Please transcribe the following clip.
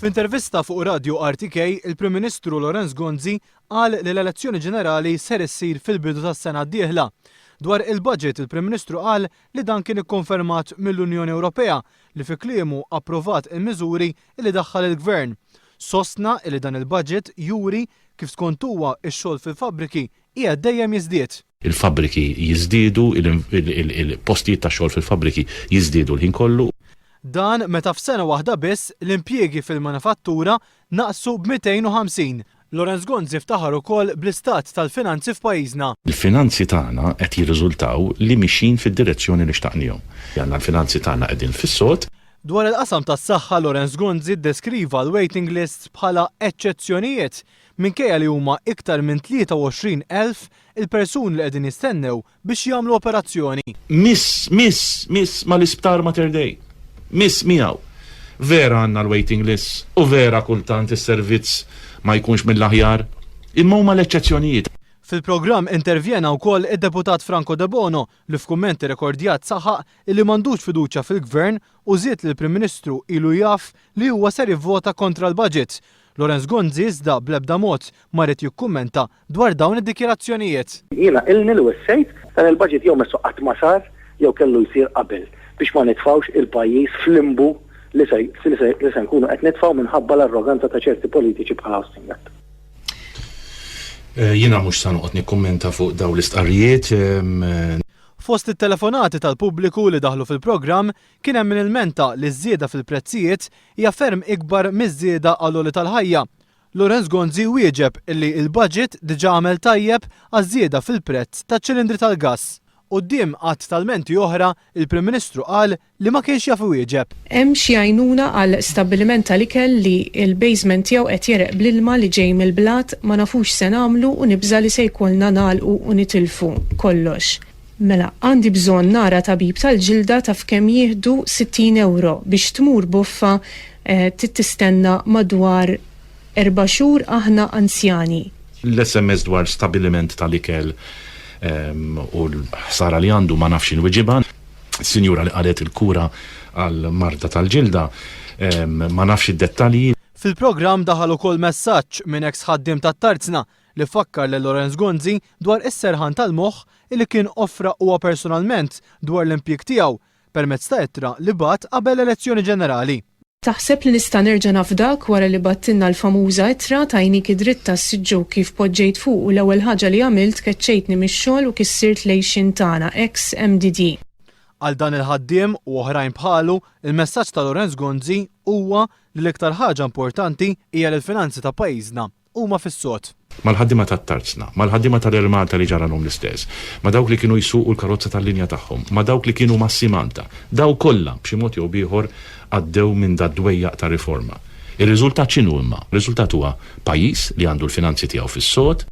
F'intervista fuq Radio RTK, il-Prim Ministru Lorenz Gonzi qal li l-elezzjoni ġenerali ser issir fil-bidu tas-sena d-dieħla. Dwar il-budget, il-Prim Ministru qal li dan kien ikkonfermat mill-Unjoni Ewropea li fi kliemu approvat il-miżuri li daħħal il-Gvern. Sostna li dan il-budget juri kif skont huwa x-xogħol fil-fabbriki hija dejjem jiżdied. Il-fabbriki jiżdiedu, il-postijiet ta' xogħol fil-fabbriki jiżdiedu l-ħin kollu. Dan meta f'sena waħda biss l-impjiegi fil-manifattura naqsu b'250. Lorenz Gonzi ftaħar ukoll bl-istat tal-finanzi f'pajjiżna. Il-finanzi tagħna qed jirriżultaw li mixin fid-direzzjoni li xtaqnihom. Janna l-finanzi tagħna qegħdin fis-sod. Dwar il-qasam tas-saħħa Lorenz Gonzi ddeskriva l-waiting list bħala eċċezzjonijiet minkejja li huma iktar minn 23,000 il-persuni li qegħdin jistennew biex jagħmlu operazzjoni. Miss mal-isptar Mater Dei. Miss miegħu. Vera għandna l-waiting list u vera kultant is-servizz ma jkunx mill-aħjar. Imma huma l-eċċezzjonijiet. Fil-programm intervjena wkoll id-deputat Franco De Bono li f'kummenti rekordjat saħaq li m'għandux fiduċja fil-Gvern u żied li l-Prim Ministru ilu jaf li huwa ser jivvota kontra l-budget. Lorenz Gonzi iżda bl-ebda mod ma rid jikkummenta dwar dawn id-dikjarazzjonijiet. Jiena ilni l wissejt dan il-budget jew messu qatt ma sar jew kellu jsir qabel biex ma nitfawx il-pajjiż flimbu li se nkunu qed nitfgħu minħabba l-arroganza ta' ċerti politiċi bħala Austingat. Jiena mhux se noqgħod nikkummenta fuq dawn l-istqarrijiet. Fost it-telefonati tal-pubbliku li daħlu fil-programm kien hemm min ilmenta li żieda fil-prezzijiet hija ferm ikbar miż-żieda għall-oli tal-ħajja. Lorenz Gonzi wieġeb illi il-budget diġà għamel tajjeb għaż-żieda fil-prezz taċ-ċilindri tal-gass. Quddiem qatt tal-menti oħra, il-Prim Ministru qal li ma kienx jaf iwieġeb. Hemm xi għajnuna għal stabbiliment tal-ikel li l-basement tiegħu qed jereq bl-ilma li ġej mill-blat ma nafux se nagħmlu u nibża li se jkollna nagħlqu u nitilfu kollox. Mela, għandi bżonn nara tabib tal-ġilda taf kemm jieħdu 60 euro biex tmur buffa tistenna madwar 4 xhur aħna anzjani. L-SMS dwar stabiliment tal-ikel u l-ħsara li għandu ma nafx inwiġibha. Sinjura li qalet il-kura għal marda tal-ġilda ma nafx id-dettalji. Fil-programm daħal ukoll messaġġ minn ex ħaddiem tat-Tarzna li fakkar lil Lorenz Gonzi dwar is-serħan tal-moħħ li kien offra huwa personalment dwar l-impjieg tiegħu permezz ta' ittra li bat qabel l-elezzjoni ġenerali. Taħseb li nista' nerġa' nafdak wara li battinna l-famuża ittra tajnik id-dritt tas-siġġu kif poġġejt fuq u l-ewwel ħaġa li għamilt keċċejtni mix-xogħol u kissirt lejxin tagħna ex-MDD. Għal dan il-ħaddiem u oħrajn bħalu, il-messaġġ ta' Lorenz Gonzi huwa li l-iktar ħaġa importanti hija l-finanzi ta' pajjiżna huma fis-sod. Mal-ħaddima tat-Tarzna, mal-ħaddima tal-Ermata li ġaralhom l-istess, ma dawk li kienu jsuqu l-karozza tal-linja tagħhom, ma dawk li kienu massimanta, daw kollha b'xi mod jew ieħor għaddew minn dad-dwejjaq ta' riforma. Ir-riżultat x'inhu imma? Ir-riżultat huwa pajjiż li għandu l-finanzi tiegħu fis-sod,